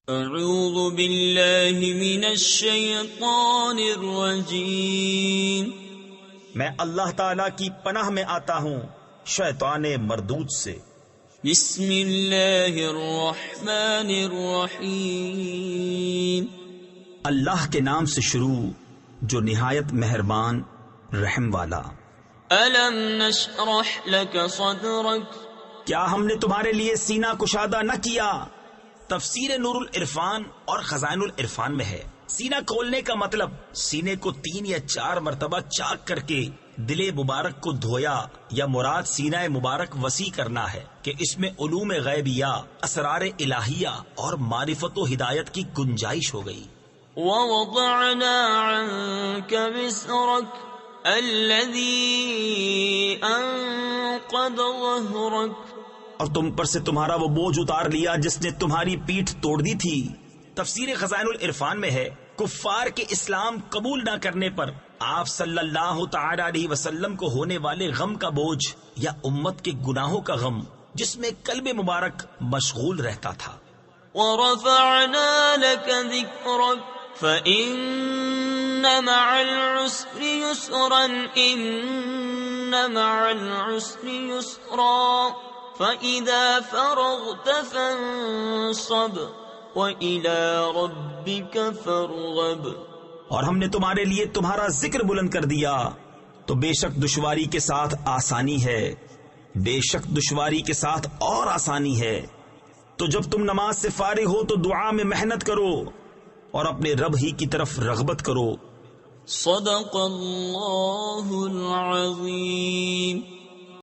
اعوذ باللہ من الشیطان الرجیم، میں اللہ تعالی کی پناہ میں آتا ہوں شیطان مردود سے۔ بسم اللہ الرحمن الرحیم، اللہ کے نام سے شروع جو نہایت مہربان رحم والا۔ الم نشرح لک صدرک، کیا ہم نے تمہارے لیے سینہ کشادہ نہ کیا؟ تفسیر نور العرفان اور خزائن العرفان میں ہے، سینہ کھولنے کا مطلب سینے کو 3 یا 4 مرتبہ چاک کر کے دل مبارک کو دھویا، یا مراد سینہ مبارک وسیع کرنا ہے کہ اس میں علوم غیبیہ، اسرار الہیہ اور معرفت و ہدایت کی گنجائش ہو گئی۔ ووضعنا عنك وزرك الذي انقض ظهرك، اور تم پر سے تمہارا وہ بوجھ اتار لیا جس نے تمہاری پیٹھ توڑ دی تھی۔ تفسیر خزائن العرفان میں ہے، کفار کے اسلام قبول نہ کرنے پر آپ صلی اللہ تعالی علیہ وسلم کو ہونے والے غم کا بوجھ یا امت کے گناہوں کا غم جس میں قلب مبارک مشغول رہتا تھا۔ ورفعنا لك ذكرك فإن مع العسر يسرا إن مع العسر يسرا فإذا فرغت فانصب وإلى ربك فارغب۔ اور ہم نے تمہارے لیے تمہارا ذکر بلند کر دیا تو بے شک دشواری کے ساتھ آسانی ہے، بے شک دشواری کے ساتھ اور آسانی ہے۔ تو جب تم نماز سے فارغ ہو تو دعا میں محنت کرو اور اپنے رب ہی کی طرف رغبت کرو۔ صدق اللہ العظیم۔